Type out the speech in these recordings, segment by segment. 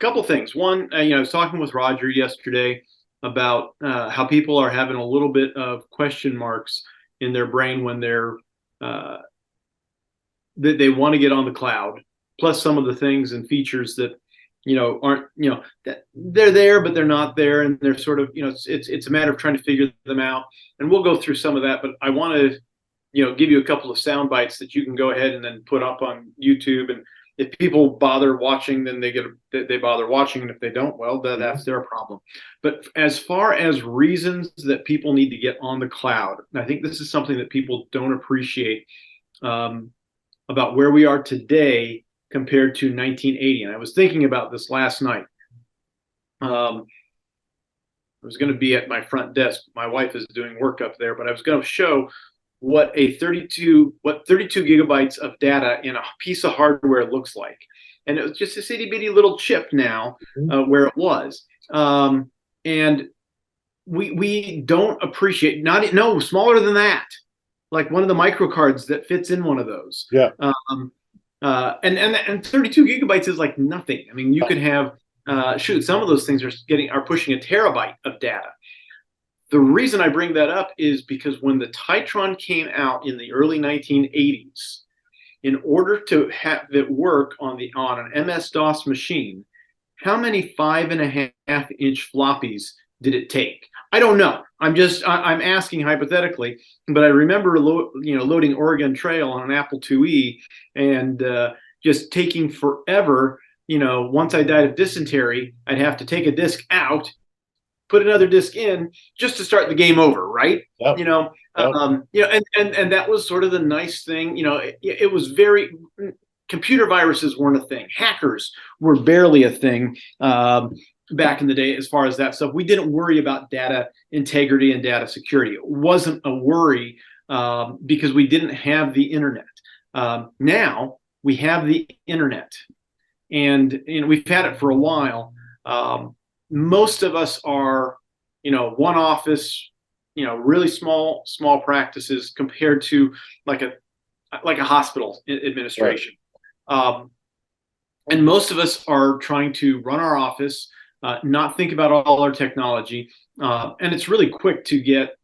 couple things. One, I was talking with Roger yesterday about how people are having a little bit of question marks in their brain when uh, they want to get on the cloud. Plus, some of the things and features that aren't that they're there, but they're not there, and they're sort of it's a matter of trying to figure them out. And we'll go through some of that, but I want to give you a couple of sound bites that you can go ahead and then put up on YouTube. And if people bother watching, then they bother watching, and if they don't, well, that's their problem. But as far as reasons that people need to get on the cloud, I think this is something that people don't appreciate about where we are today compared to 1980. And I was thinking about this last night. I was going to be at my front desk. My wife is doing work up there, but I was going to show what 32 gigabytes of data in a piece of hardware looks like. And it was just this itty bitty little chip now where it was. And we don't appreciate, no, smaller than that. Like one of the micro cards that fits in one of those. Yeah. And 32 gigabytes is like nothing. I mean, you could have, some of those things are pushing a terabyte of data. The reason I bring that up is because when the Titron came out in the early 1980s, in order to have it work on an MS-DOS machine, how many 5.5-inch floppies did it take? I don't know. I'm asking hypothetically, but I remember loading Oregon Trail on an Apple IIe and just taking forever. Once I died of dysentery, I'd have to take a disk out, put another disk in just to start the game over, right? Yep. And that was sort of the nice thing. It was very, computer viruses weren't a thing. Hackers were barely a thing back in the day as far as that stuff. We didn't worry about data integrity and data security. It wasn't a worry because we didn't have the internet. Now we have the internet, and we've had it for a while. Most of us are, one office, really small practices compared to like a hospital administration. Right. And most of us are trying to run our office, not think about all our technology. And it's really quick to get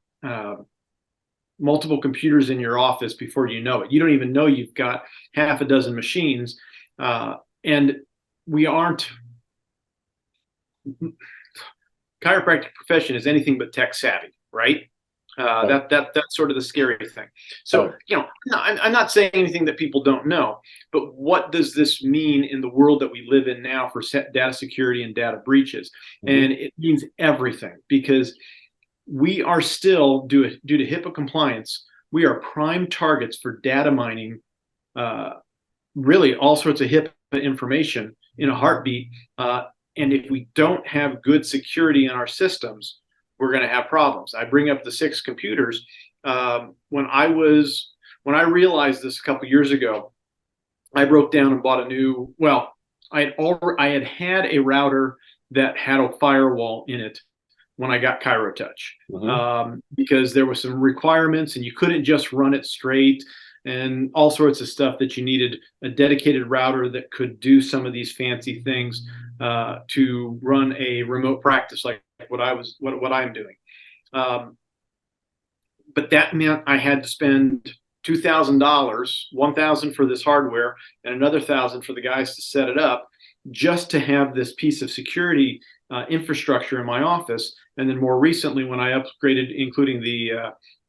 multiple computers in your office before you know it. You don't even know you've got half a dozen machines. And we aren't, chiropractic profession is anything but tech savvy, right? That's sort of the scary thing. So, I'm not saying anything that people don't know, but what does this mean in the world that we live in now for data security and data breaches? And it means everything, because we are still, due to HIPAA compliance, we are prime targets for data mining, really all sorts of HIPAA information in a heartbeat. And if we don't have good security in our systems, we're going to have problems. I bring up the 6 computers. When I realized this a couple of years ago, I broke down and bought I had a router that had a firewall in it when I got ChiroTouch, because there were some requirements and you couldn't just run it straight, and all sorts of stuff that you needed a dedicated router that could do some of these fancy things to run a remote practice like what I'm doing. But that meant I had to spend $2,000, $1,000 for this hardware and another $1,000 for the guys to set it up, just to have this piece of security infrastructure in my office. And then more recently, when I upgraded, including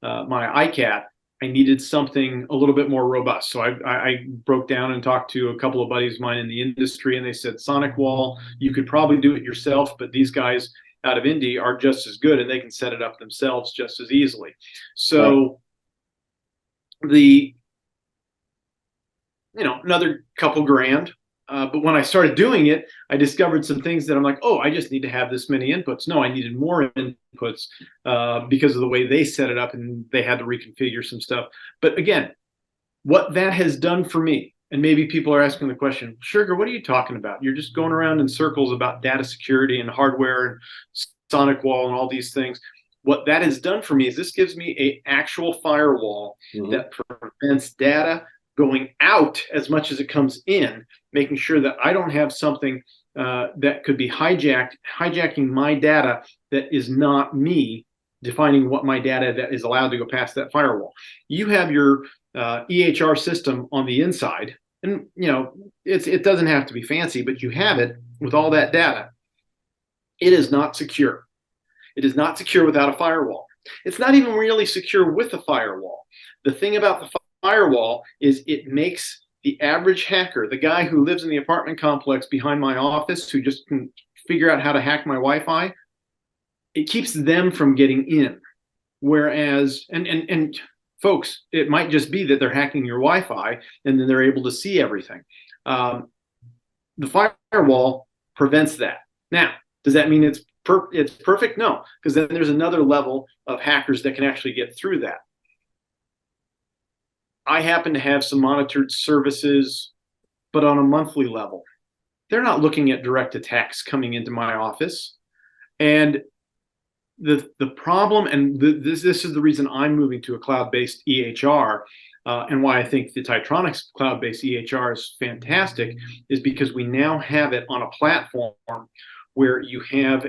my iCat, I needed something a little bit more robust. So I broke down and talked to a couple of buddies of mine in the industry, and they said, SonicWall, you could probably do it yourself, but these guys out of Indy are just as good, and they can set it up themselves just as easily. So another couple grand. But when I started doing it, I discovered some things that I'm like, oh, I just need to have this many inputs. No, I needed more inputs because of the way they set it up, and they had to reconfigure some stuff. But again, what that has done for me, and maybe people are asking the question, Schurger, what are you talking about? You're just going around in circles about data security and hardware and SonicWall and all these things. What that has done for me is this gives me an actual firewall that prevents data going out as much as it comes in, making sure that I don't have something that could be hijacking my data that is not me defining what my data that is allowed to go past that firewall. You have your EHR system on the inside, and it doesn't have to be fancy, but you have it with all that data. It is not secure. It is not secure without a firewall. It's not even really secure with a firewall. The thing about the firewall is it makes the average hacker, the guy who lives in the apartment complex behind my office, who just can figure out how to hack my Wi-Fi, it keeps them from getting in. Whereas, and folks, it might just be that they're hacking your Wi-Fi and then they're able to see everything. The firewall prevents that. Now, does that mean it's perfect? No, because then there's another level of hackers that can actually get through that. I happen to have some monitored services, but on a monthly level. They're not looking at direct attacks coming into my office. And the problem, and this is the reason I'm moving to a cloud-based EHR, and why I think the Titronics cloud-based EHR is fantastic, is because we now have it on a platform where you have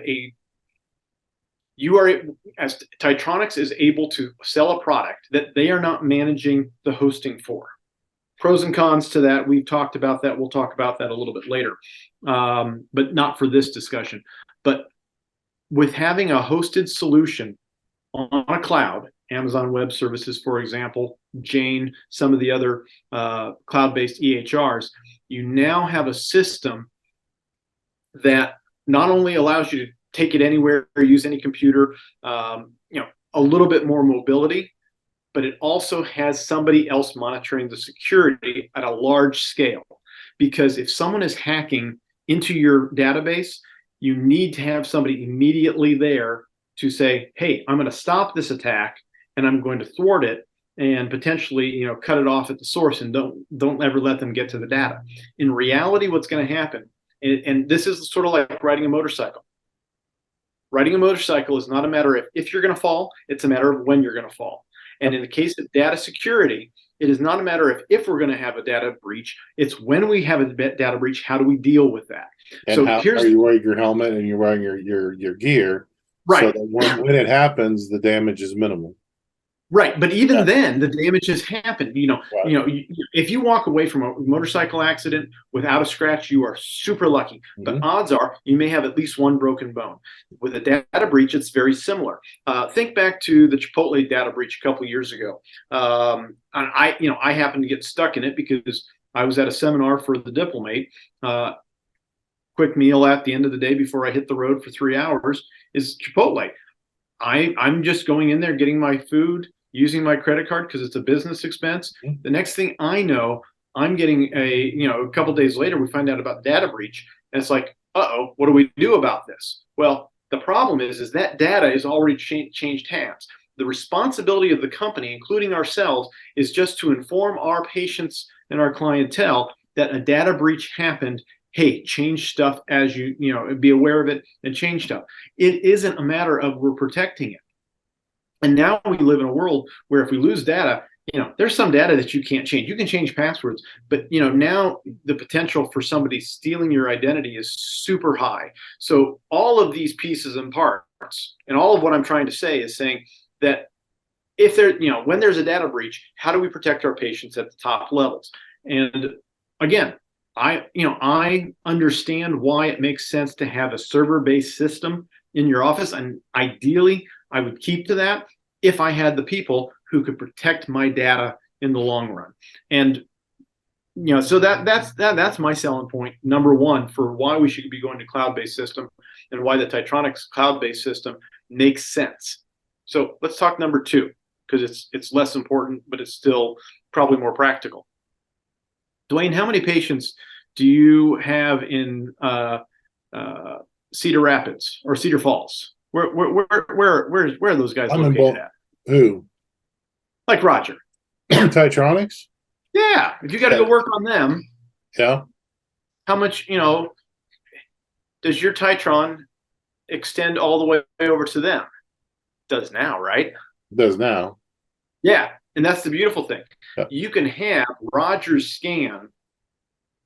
as Titronics is able to sell a product that they are not managing the hosting for. Pros and cons to that, we've talked about that. We'll talk about that a little bit later, but not for this discussion. But with having a hosted solution on a cloud, Amazon Web Services, for example, Jane, some of the other cloud-based EHRs, you now have a system that not only allows you to take it anywhere or use any computer, a little bit more mobility, but it also has somebody else monitoring the security at a large scale. Because if someone is hacking into your database, you need to have somebody immediately there to say, hey, I'm going to stop this attack and I'm going to thwart it and potentially, cut it off at the source, and don't ever let them get to the data. In reality, what's going to happen, and this is sort of like riding a motorcycle. Riding a motorcycle is not a matter of if you're going to fall, it's a matter of when you're going to fall. And in the case of data security, it is not a matter of if we're going to have a data breach, it's when we have a data breach, how do we deal with that? And so how are you wearing your helmet and you're wearing your gear, right? So that when it happens, the damage is minimal. Right, but even then, the damage has happened. If you walk away from a motorcycle accident without a scratch, you are super lucky. Mm-hmm. But odds are you may have at least one broken bone. With a data breach, it's very similar. Think back to the Chipotle data breach a couple of years ago. And I happened to get stuck in it because I was at a seminar for the Diplomate. Quick meal at the end of the day before I hit the road for 3 hours is Chipotle. I'm just going in there, getting my food, using my credit card because it's a business expense. The next thing I know, I'm getting a couple days later, we find out about data breach. And it's like, uh-oh, what do we do about this? Well, the problem is that data is already changed hands. The responsibility of the company, including ourselves, is just to inform our patients and our clientele that a data breach happened. Hey, change stuff as be aware of it and change stuff. It isn't a matter of we're protecting it. And now we live in a world where if we lose data, there's some data that you can't change. You can change passwords, but now the potential for somebody stealing your identity is super high. So all of these pieces and parts, and all of what I'm trying to say is saying that if when there's a data breach, how do we protect our patients at the top levels? And again, I understand why it makes sense to have a server-based system in your office, and ideally I would keep to that if I had the people who could protect my data in the long run. And so that's my selling point number one for why we should be going to cloud-based system and why the Titronics cloud-based system makes sense. So let's talk number two, because it's less important, but it's still probably more practical. Dwayne, how many patients do you have in Cedar Rapids or Cedar Falls? Where are those guys located at? Who? Like Roger. Titronics? Yeah. If you got to go work on them. Yeah. How much, does your Titron extend all the way over to them? It does now, right? It does now. Yeah. And that's the beautiful thing. Yeah. You can have Roger's scan,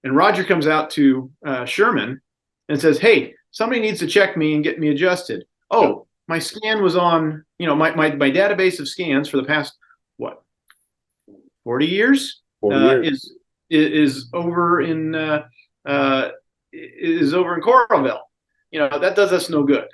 and Roger comes out to Sherman and says, "Hey, somebody needs to check me and get me adjusted." Oh, Yeah. my scan was on, my database of scans for the past, what, 40 years 40 years. Is over in Coralville. That does us no good.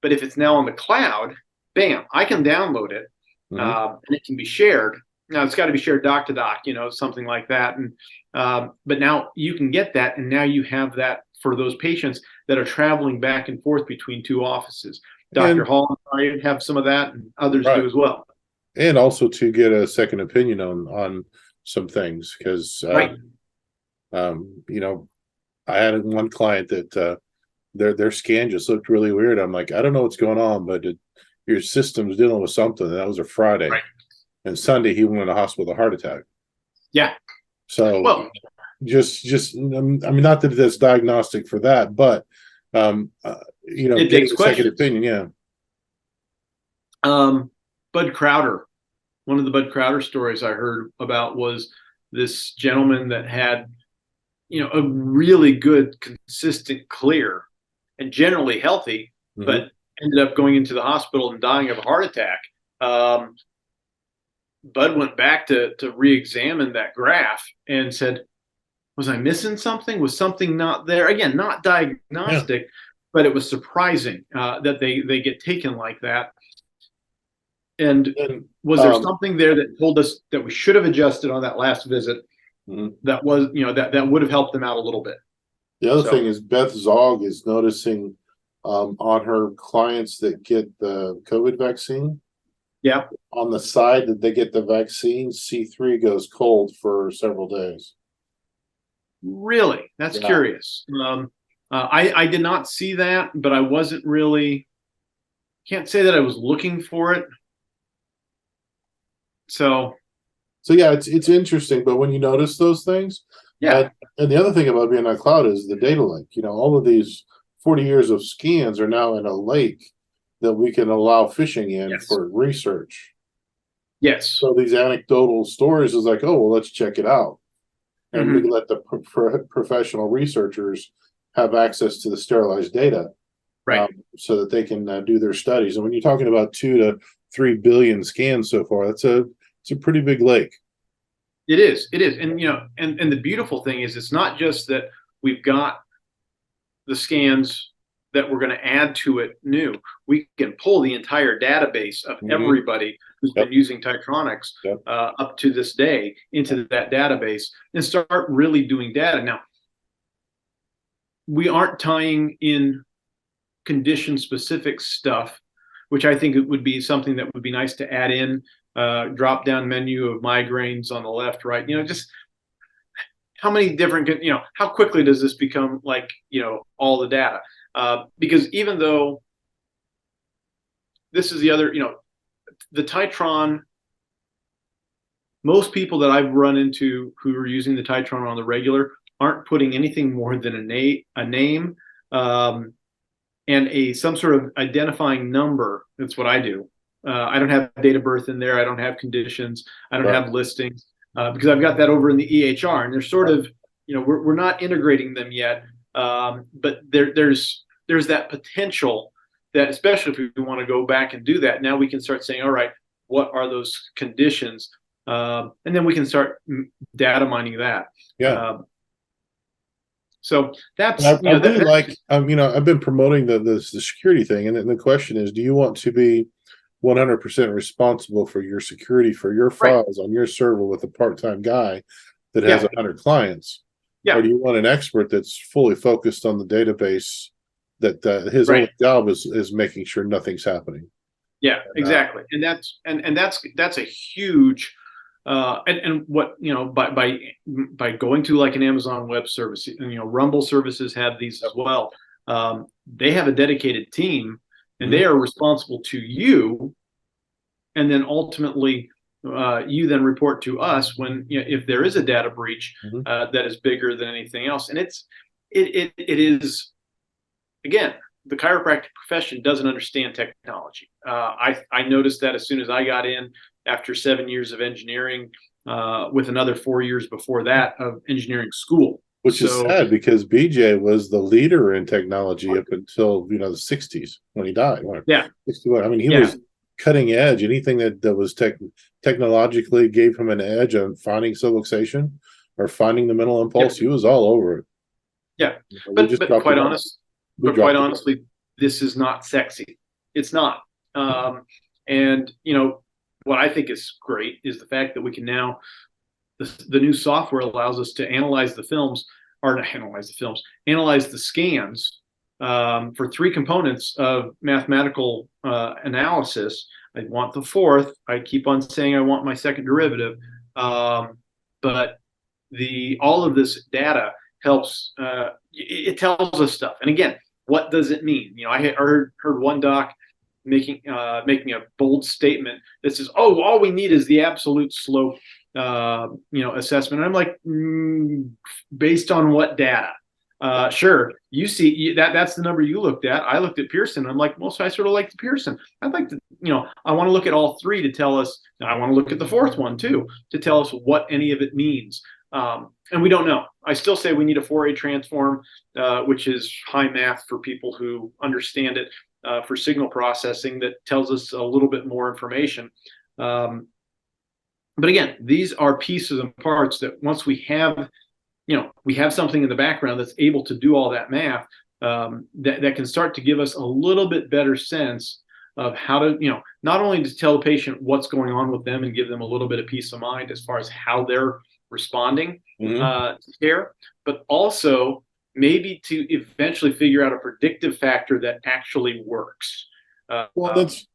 But if it's now on the cloud, bam, I can download it, and it can be shared. Now it's got to be shared doc to doc, something like that. And but now you can get that, and now you have that for those patients that are traveling back and forth between two offices. Dr. Hall and I have some of that, and others do as well. And also to get a second opinion on some things, because Right. I had one client that their scan just looked really weird. I'm like, I don't know what's going on, but your system's dealing with something. That was a Friday, Right. and Sunday he went to the hospital with a heart attack. Yeah. So Well, just I mean, not that that's diagnostic for that, but it getting begs a second questions. opinion. Yeah. Bud Crowder. One of the Bud Crowder stories I heard about was this gentleman that had, a really good, consistent clear and generally healthy, but ended up going into the hospital and dying of a heart attack. Bud went back to re-examine that graph and said, was I missing something? Was something not there? Again, not diagnostic, but it was surprising that they get taken like that. And was there something there that told us that we should have adjusted on that last visit? That was, that would have helped them out a little bit. The other thing is Beth Zog is noticing on her clients that get the COVID vaccine. Yeah. On the side that they get the vaccine, C3 goes cold for several days. Really? That's curious. I did not see that, but I wasn't really, can't say that I was looking for it. So yeah, it's interesting, but when you notice those things, and the other thing about being on cloud is the data lake. All of these 40 years of scans are now in a lake that we can allow fishing in for research. Yes. So these anecdotal stories is like, oh, well, let's check it out. And we let the professional researchers have access to the sterilized data, right? So that they can do their studies. And when you're talking about 2 to 3 billion scans so far, it's a pretty big lake. It is, and and the beautiful thing is, it's not just that we've got the scans that we're going to add to it new. We can pull the entire database of everybody who's been using Titronics up to this day into that database and start really doing data. Now, we aren't tying in condition-specific stuff, which I think it would be something that would be nice to add in. Drop-down menu of migraines on the left, right? Just how many different, how quickly does this become like, all the data? Because even though this is the other, the Titron, most people that I've run into who are using the Titron on the regular aren't putting anything more than a name and some sort of identifying number. That's what I do. I don't have date of birth in there. I don't have conditions. I don't have listings because I've got that over in the EHR, and they're sort of, we're not integrating them yet. But there's that potential that, especially if we want to go back and do that, now we can start saying, all right, what are those conditions? And then we can start data mining that. Yeah. So that's, I really like, I've been promoting the security thing. And then the question is, do you want to be 100% responsible for your security for your files on your server with a part-time guy that has 100 clients? Or do you want an expert that's fully focused on the database that his only job is making sure nothing's happening? Yeah, exactly. And that's a huge and what, by going to like an Amazon Web Service, Rumble services have these as well. They have a dedicated team, and they are responsible to you, and then ultimately you then report to us when, if there is a data breach that is bigger than anything else. And it is, again, the chiropractic profession doesn't understand technology. I noticed that as soon as I got in. after 7 years of engineering, with another 4 years before that of engineering school. Which is sad because BJ was the leader in technology up until the 60s when he died. Yeah. 61. I mean, he was cutting edge. Anything that was technologically gave him an edge on finding subluxation or finding the mental impulse, he was all over it. Yeah, but quite honestly, this is not sexy. It's not. And what I think is great is the fact that we can now, the new software allows us to analyze the films, or not analyze the films, analyze the scans for 3 components of mathematical analysis. I want the fourth. I keep on saying I want my second derivative, but all of this data helps. It tells us stuff. And again, what does it mean? I heard one doc making a bold statement that says, "Oh, all we need is the absolute slope, assessment." And I'm like, based on what data? Sure, you see that's the number you looked at. I looked at Pearson. I'm like, well, so I sort of like the Pearson. I'd like to, I want to look at all 3 to tell us. And I want to look at the fourth one too to tell us what any of it means. And we don't know. I still say we need a Fourier transform, which is high math for people who understand it, for signal processing, that tells us a little bit more information. But again, these are pieces and parts that once we have, we have something in the background that's able to do all that math, that can start to give us a little bit better sense of how to, not only to tell the patient what's going on with them and give them a little bit of peace of mind as far as how they're responding to care, but also maybe to eventually figure out a predictive factor that actually works. Well, that's,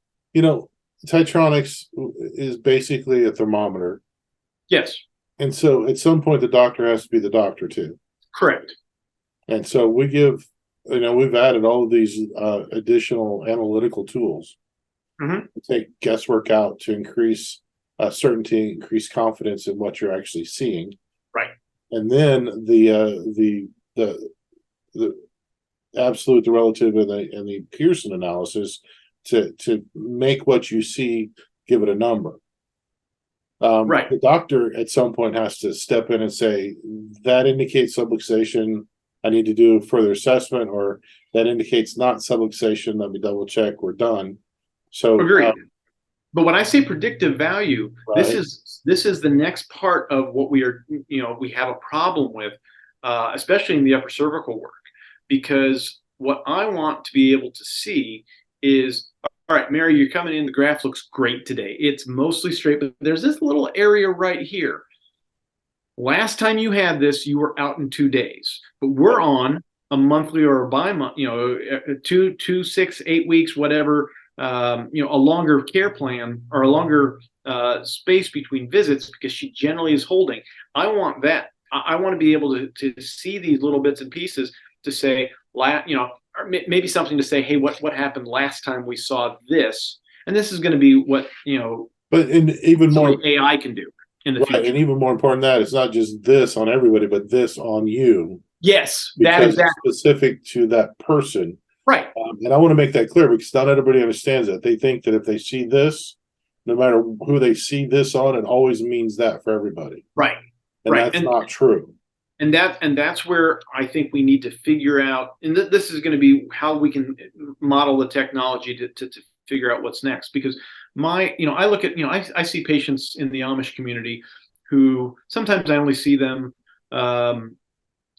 Titronics is basically a thermometer. Yes. And so at some point, the doctor has to be the doctor too. Correct. And so we give, we've added all of these additional analytical tools to take guesswork out, to increase certainty, increase confidence in what you're actually seeing. Right. And then the absolute, the relative, and the Pearson analysis to make what you see, give it a number. Right. The doctor at some point has to step in and say, that indicates subluxation, I need to do further assessment, or that indicates not subluxation, let me double check, we're done. So agreed. But when I say predictive value, right. this is the next part of what we are, we have a problem with, especially in the upper cervical work, because what I want to be able to see is, all right, Mary, you're coming in, the graph looks great today. It's mostly straight, but there's this little area right here. Last time you had this, you were out in 2 days, but we're on a monthly or a bi-month, 2, 6, 8 weeks, whatever, a longer care plan or a longer space between visits, because she generally is holding. I want that. I want to be able to see these little bits and pieces to say, or maybe something to say, hey, what happened last time we saw this? And this is going to be what, but even more AI can do in the future. And even more important than that, it's not just this on everybody, but this on you. Yes, that is exactly specific to that person. Right. And I want to make that clear, because not everybody understands that. They think that if they see this, no matter who they see this on, it always means that for everybody. Right. And that's not true. And that's where I think we need to figure out, and this is going to be how we can model the technology to figure out what's next. Because I look at, I see patients in the Amish community who sometimes I only see them,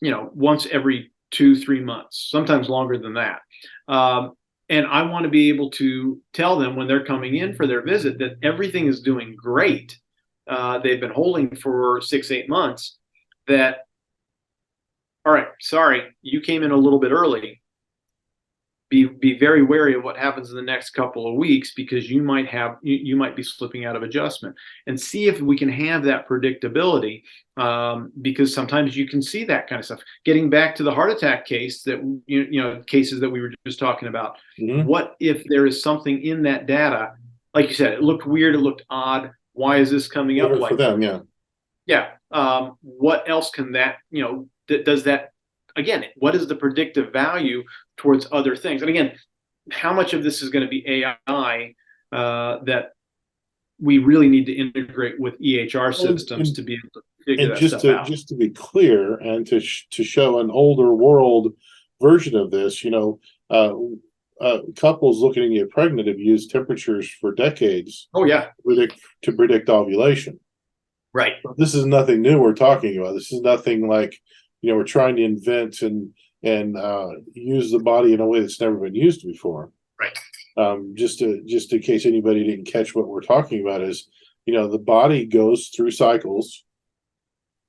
once every 2-3 months, sometimes longer than that. And I want to be able to tell them when they're coming in for their visit that everything is doing great. They've been holding for 6-8 months. That, all right, sorry, you came in a little bit early. Be very wary of what happens in the next couple of weeks, because you might be slipping out of adjustment, and see if we can have that predictability, because sometimes you can see that kind of stuff. Getting back to the heart attack case that cases that we were just talking about. What if there is something in that data, like you said, it looked weird, it looked odd. Why is this coming up like for them? Yeah. What else can that, does that, again, what is the predictive value towards other things? And again, how much of this is going to be AI that we really need to integrate with EHR And, systems and, to be able to figure and that stuff out. just to be clear, and to show an older world version of this, uh, couples looking to get pregnant have used temperatures for decades Oh yeah, to predict ovulation. right. This is nothing new we're talking about. This is nothing like, we're trying to invent and use the body in a way that's never been used before. Right. Just in case anybody didn't catch what we're talking about is, the body goes through cycles,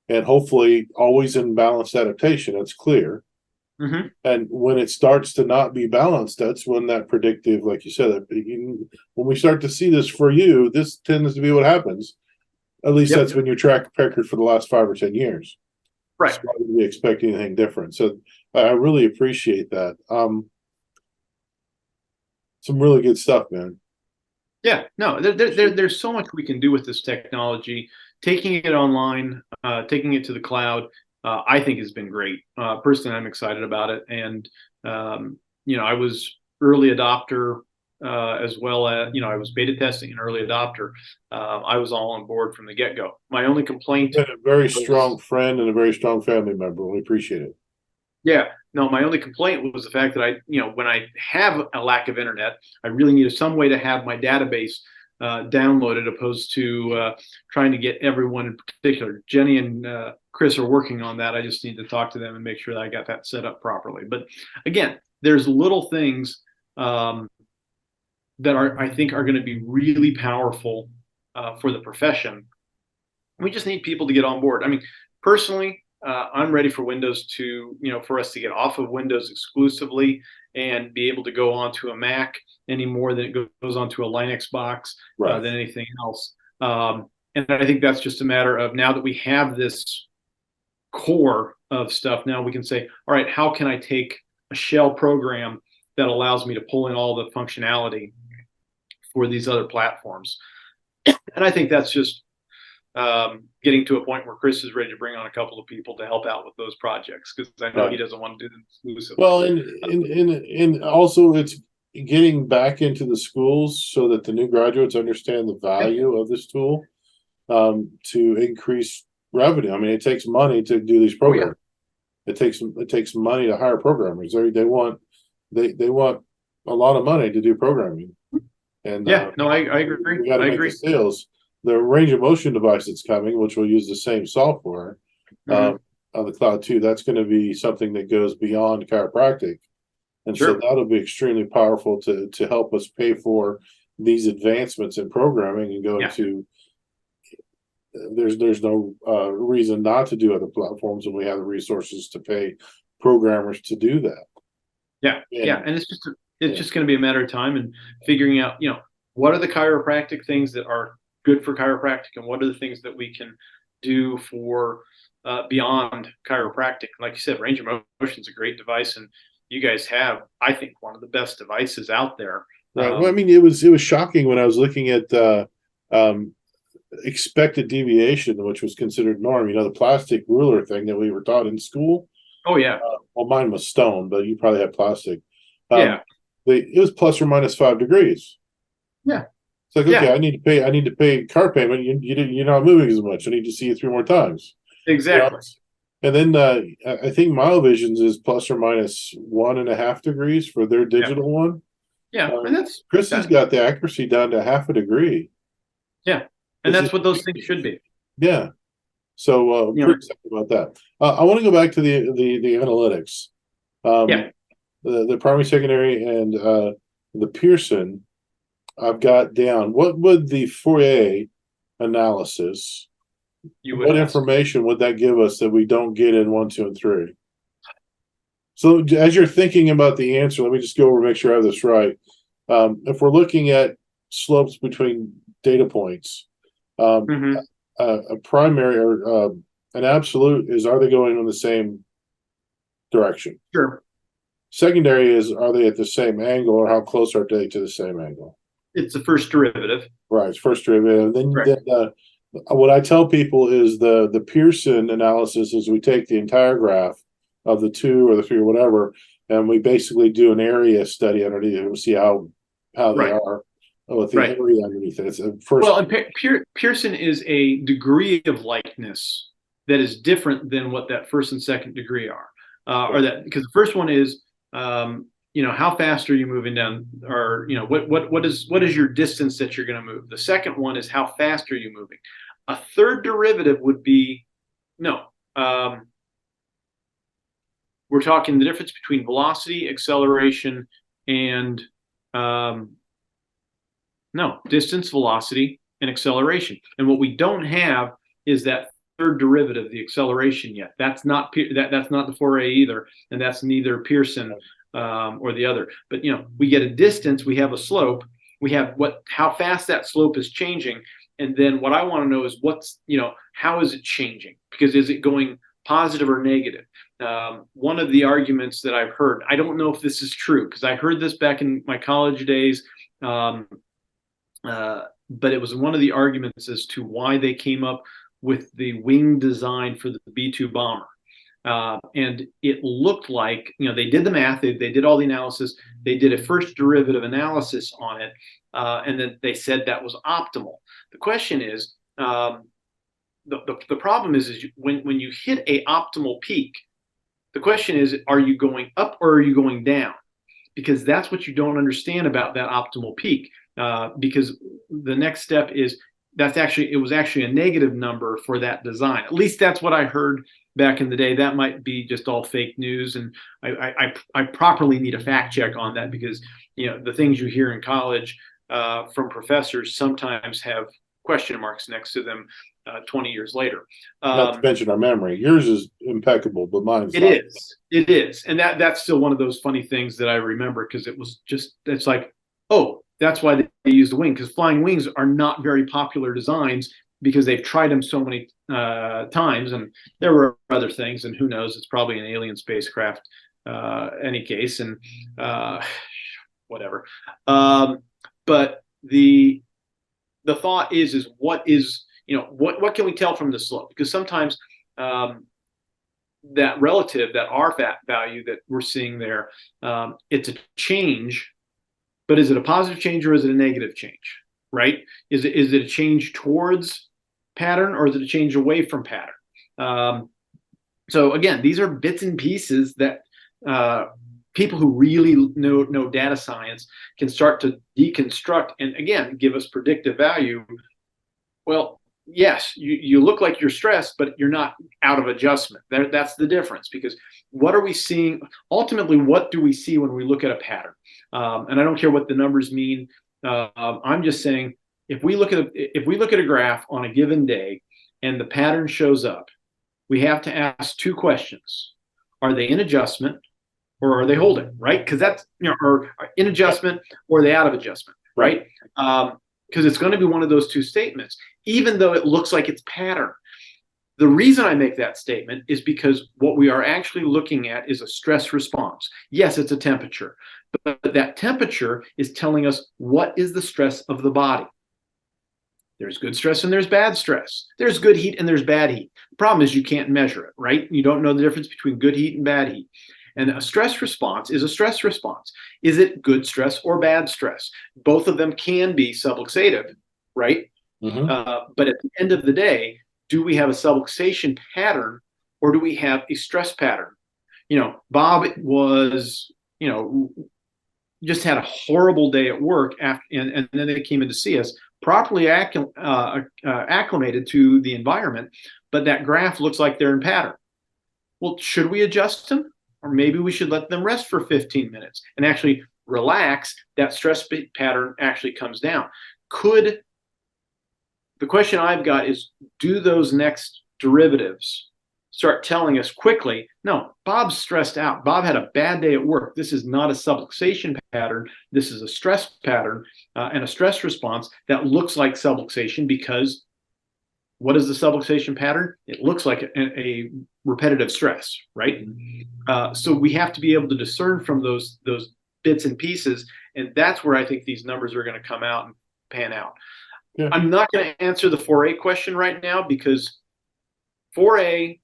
and hopefully always in balanced adaptation. That's clear. Mm-hmm. And when it starts to not be balanced, that's when that predictive, like you said, when we start to see this for you, this tends to be what happens. At least that's been your track record for the last 5 or 10 years. Right. So I wouldn't be expecting anything different. So I really appreciate that. Some really good stuff, man. Yeah, no, there's so much we can do with this technology. Taking it online, taking it to the cloud, I think has been great. Personally, I'm excited about it. And, I was early adopter as well as, I was beta testing and early adopter. I was all on board from the get-go. My only complaint You've been a very was, strong friend and a very strong family member. We appreciate it. yeah, no, my only complaint was the fact that when I have a lack of internet, I really needed some way to have my database downloaded, opposed to trying to get everyone in particular. Jenny and Chris are working on that. I just need to talk to them and make sure that I got that set up properly. But again, there's little things that I think are going to be really powerful for the profession. We just need people to get on board. I mean, personally, I'm ready for Windows to, for us to get off of Windows exclusively and be able to go onto a Mac any more than it goes onto a Linux box than anything else. And I think that's just a matter of, now that we have this core of stuff, now we can say, all right, how can I take a shell program that allows me to pull in all the functionality for these other platforms? And I think that's just getting to a point where Chris is ready to bring on a couple of people to help out with those projects, because I know he doesn't want to do them exclusively. Well, and also it's getting back into the schools so that the new graduates understand the value of this tool to increase revenue. I mean, it takes money to do these programs. It takes money to hire programmers. They want a lot of money to do programming. And no, I agree. We got to make the sales. The range of motion device that's coming, which will use the same software on the cloud too, that's going to be something that goes beyond chiropractic. And so that'll be extremely powerful to help us pay for these advancements in programming and go into. There's no reason not to do other platforms, and we have the resources to pay programmers to do that. And it's just going to be a matter of time and figuring out, what are the chiropractic things that are good for chiropractic, and what are the things that we can do for beyond chiropractic. Like you said, range of motion is a great device, and you guys have, I think, one of the best devices out there. Right. Well, I mean, it was shocking when I was looking at expected deviation, which was considered norm. The plastic ruler thing that we were taught in school. Oh yeah. Well, mine was stone, but you probably had plastic. It was plus or minus 5 degrees. Yeah. It's like, okay, I need to pay car payment. You're not moving as much. I need to see you 3 more times. Exactly. And then I think MileVision's is plus or minus 1.5 degrees for their digital one. Yeah, and that's Chris has got the accuracy down to 0.5 degree. Yeah, and that's what those things should be. Yeah. So pretty excited about that. I want to go back to the analytics. The primary, secondary, and the Pearson. I've got down. What would the Fourier analysis? What information would that give us that we don't get in 1, 2, and 3? So as you're thinking about the answer, let me just go over and make sure I have this right. If we're looking at slopes between data points, a primary or an absolute is, are they going in the same direction? Sure. Secondary is, are they at the same angle, or how close are they to the same angle? It's the first derivative. Right, it's first derivative. Then what I tell people is the Pearson analysis is we take the entire graph of the 2 or the 3 or whatever, and we basically do an area study underneath it and see how they are. Oh, with the Right. area underneath it. It's a first. Well, and Pearson is a degree of likeness that is different than what that first and second degree are, or that because the first one is, how fast are you moving down, or what is your distance that you're going to move. The second one is how fast are you moving. A third derivative would be no. We're talking the difference between velocity, acceleration, and distance, velocity, and acceleration. And what we don't have is that third derivative, the acceleration, yet. That's not that's not the 4A either, and that's neither Pearson or the other. But we get a distance, we have a slope, we have how fast that slope is changing, and then what I want to know is how is it changing? Because is it going positive or negative? One of the arguments that I've heard, I don't know if this is true because I heard this back in my college days. But it was one of the arguments as to why they came up with the wing design for the B-2 bomber. And it looked like, they did the math, they did all the analysis, they did a first derivative analysis on it, and then they said that was optimal. The question is, the problem is when you hit a optimal peak, the question is, are you going up or are you going down? Because that's what you don't understand about that optimal peak. Because the next step is it was actually a negative number for that design. At least that's what I heard back in the day. That might be just all fake news, and I properly need a fact check on that because the things you hear in college from professors sometimes have question marks next to them 20 years later. Not to mention our memory. Yours is impeccable, but mine's not. It is, and that's still one of those funny things that I remember because it's like, oh, that's why they use the wing, because flying wings are not very popular designs because they've tried them so many times, and there were other things, and who knows, it's probably an alien spacecraft any case, and whatever. But the thought is what can we tell from the slope? Because sometimes that relative, that R value that we're seeing there, it's a change. But is it a positive change or is it a negative change, right? Is it a change towards pattern or is it a change away from pattern? So again, these are bits and pieces that people who really know data science can start to deconstruct and again, give us predictive value. Well, yes, you look like you're stressed, but you're not out of adjustment. That's the difference, because what are we seeing? Ultimately, what do we see when we look at a pattern? And I don't care what the numbers mean. I'm just saying, if we look at a graph on a given day and the pattern shows up, we have to ask two questions: are they in adjustment or are they holding? Right? Because that's or in adjustment or are they out of adjustment? Right? Because it's going to be one of those two statements, even though it looks like it's pattern. The reason I make that statement is because what we are actually looking at is a stress response. Yes, it's a temperature, but that temperature is telling us what is the stress of the body. There's good stress and there's bad stress. There's good heat and there's bad heat. The problem is you can't measure it, right? You don't know the difference between good heat and bad heat. And a stress response is a stress response. Is it good stress or bad stress? Both of them can be subluxative, right? Mm-hmm. But at the end of the day, do we have a subluxation pattern or do we have a stress pattern? Bob was, just had a horrible day at work after, and then they came in to see us, properly acclimated to the environment, but that graph looks like they're in pattern. Well, should we adjust them? Or maybe we should let them rest for 15 minutes and actually relax. That stress pattern actually comes down. The question I've got is, do those next derivatives start telling us quickly, no, Bob's stressed out. Bob had a bad day at work. This is not a subluxation pattern. This is a stress pattern and a stress response that looks like subluxation, because what is the subluxation pattern? It looks like a repetitive stress, right? So we have to be able to discern from those bits and pieces, and that's where I think these numbers are going to come out and pan out. Yeah. I'm not going to answer the 4A question right now, because 4A,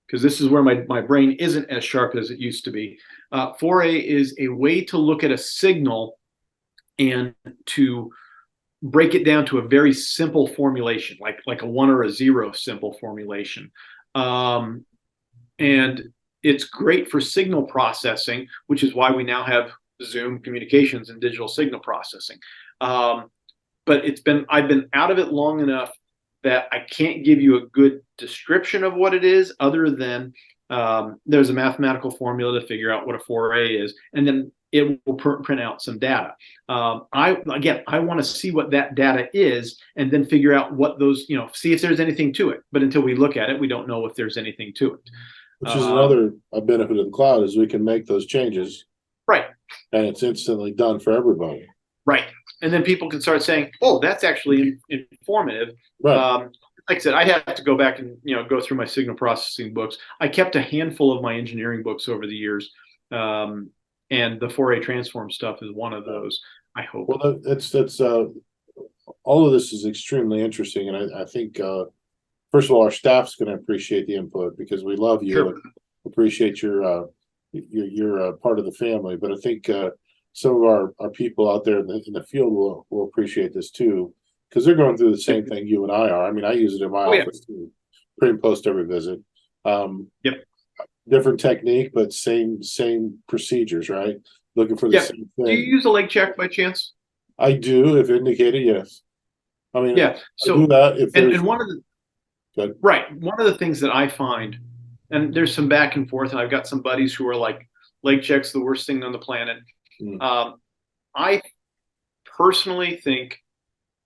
because this is where my brain isn't as sharp as it used to be. 4A is a way to look at a signal and to break it down to a very simple formulation, like a 1 or a 0 simple formulation. And it's great for signal processing, which is why we now have Zoom communications and digital signal processing. But I've been out of it long enough that I can't give you a good description of what it is, other than there's a mathematical formula to figure out what a 4A is, and then it will print out some data. I want to see what that data is, and then figure out what those, see if there's anything to it. But until we look at it, we don't know if there's anything to it. Which is another benefit of the cloud, is we can make those changes. Right. And it's instantly done for everybody. Right. And then people can start saying, oh, that's actually informative. Right. Like I said, I'd have to go back and go through my signal processing books. I kept a handful of my engineering books over the years, and the Fourier transform stuff is one of those. I hope. Well, that's all of this is extremely interesting, and I think first of all, our staff's going to appreciate the input, because we love you. Sure. And appreciate your part of the family. But I think some of our people out there in the field will appreciate this too, because they're going through the same thing you and I are. I mean, I use it in my office too, pre and post every visit. Yep. Different technique, but same procedures, right? Looking for the same thing. Do you use a leg check by chance? I do, if indicated, yes. I mean, yeah. So I do that if and one of the right, one of the things that I find, and there's some back and forth, and I've got some buddies who are like, leg check's the worst thing on the planet. I personally think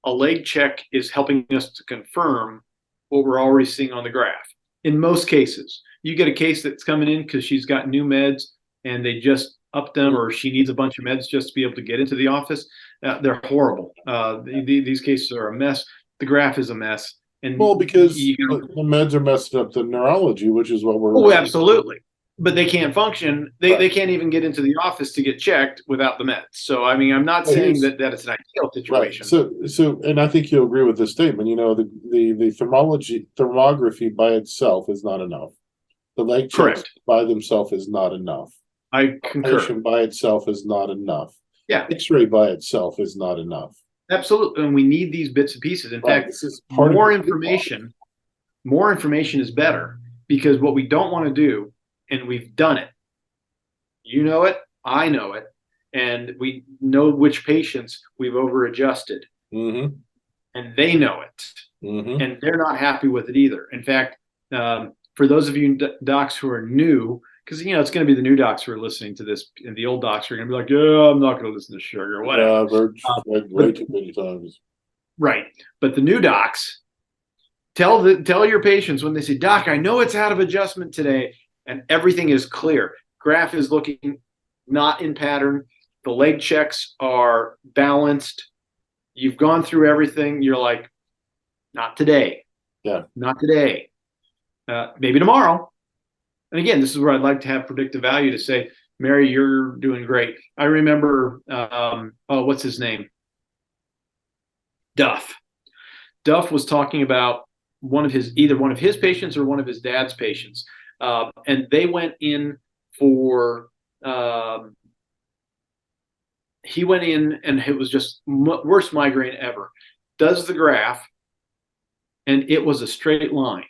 a leg check is helping us to confirm what we're already seeing on the graph. In most cases, you get a case that's coming in because she's got new meds and they just upped them, or she needs a bunch of meds just to be able to get into the office. They're horrible. These cases are a mess. The graph is a mess. And because the meds are messing up the neurology, which is what we're. Oh, absolutely. But they can't function. They can't even get into the office to get checked without the meds. So, I mean, I'm not saying that it's an ideal situation. Right. So, and I think you'll agree with this statement. The thermography by itself is not enough. The leg checks by themselves is not enough. I concur. Patient by itself is not enough. Yeah. X-ray by itself is not enough. Absolutely. And we need these bits and pieces. In fact, this is more information is better, because what we don't want to do, and we've done it, you know it, I know it, and we know which patients we've over adjusted, and they know it, and they're not happy with it either. In fact, for those of you docs who are new, because it's going to be the new docs who are listening to this, and the old docs are going to be like, yeah, I'm not going to listen to Schurger, whatever. Yeah, I've heard way too many times. Right. But the new docs, tell your patients when they say, Doc, I know it's out of adjustment today, and everything is clear. Graph is looking not in pattern. The leg checks are balanced. You've gone through everything. You're like, not today. Yeah. Not today. Maybe tomorrow. And again, this is where I'd like to have predictive value to say, Mary, you're doing great. I remember, what's his name? Duff. Duff was talking about either one of his patients or one of his dad's patients. And they went in for, he went in and it was just worst migraine ever. Does the graph, and it was a straight line.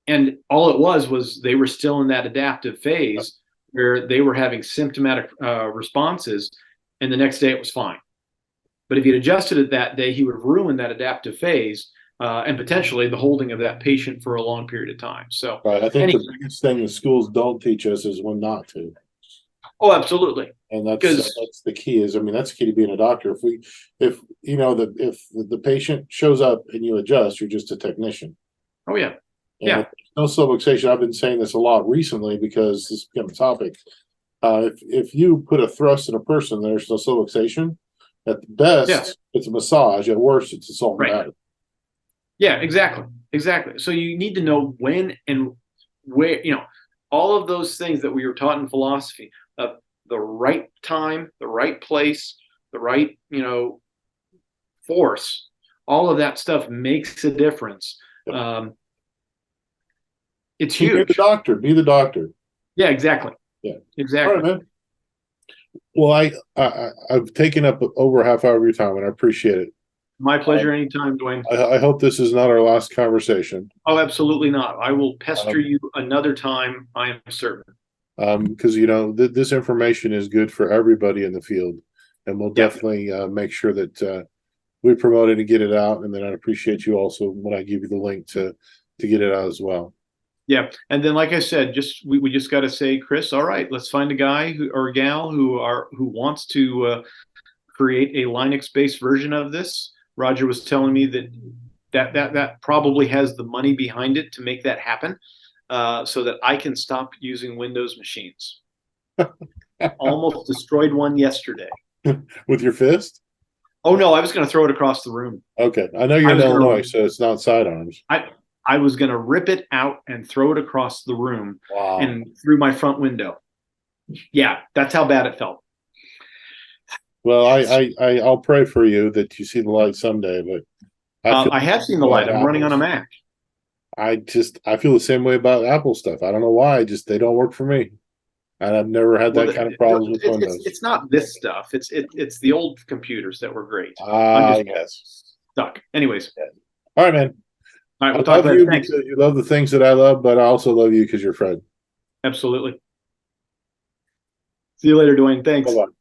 And all it was they were still in that adaptive phase where they were having symptomatic responses, and the next day it was fine. But if he'd adjusted it that day, he would have ruined that adaptive phase and potentially the holding of that patient for a long period of time. So, I think the biggest thing the schools don't teach us is when not to. Oh, absolutely. And that's the key. That's the key to being a doctor. If the patient shows up and you adjust, you're just a technician. Oh yeah. And no subluxation. I've been saying this a lot recently because this became a topic. If you put a thrust in a person, there's no subluxation. At the best, it's a massage. At worst, it's a salt and batter. Yeah, exactly. So you need to know when and where, all of those things that we were taught in philosophy of the right time, the right place, the right, force, all of that stuff makes a difference. Yep. It's huge. Be the doctor. Yeah, exactly. Yeah, exactly. All right, man. Well, I've taken up over a half hour of your time, and I appreciate it. My pleasure anytime, Dwayne. I hope this is not our last conversation. Oh, absolutely not. I will pester Um, you another time, I am certain. because this information is good for everybody in the field, and we'll Yeah. definitely make sure that we promote it and get it out. And then I appreciate you also when I give you the link to get it out as well. Yeah. And then, like I said, we just got to say, Chris, all right, let's find a guy or a gal who wants to create a Linux-based version of this. Roger was telling me that probably has the money behind it to make that happen, so that I can stop using Windows machines. Almost destroyed one yesterday. With your fist? Oh no, I was going to throw it across the room. Okay, I know you're in Illinois, so it's not sidearms. I was going to rip it out and throw it across the room. Wow. And through my front window. Yeah, that's how bad it felt. Well, I'll pray for you that you see the light someday, but I have seen the light. I'm running on a Mac. I feel the same way about Apple stuff. I don't know why. They don't work for me, and I've never had that kind of problems with Windows. It's not this stuff. It's the old computers that were great. I'm just yes. Stuck. Anyways. Yeah. All right, man. All right, we'll I talk love you Thanks. because you love the things that I love, but I also love you because you're Fred. Absolutely. See you later, Dwayne. Thanks. Bye-bye.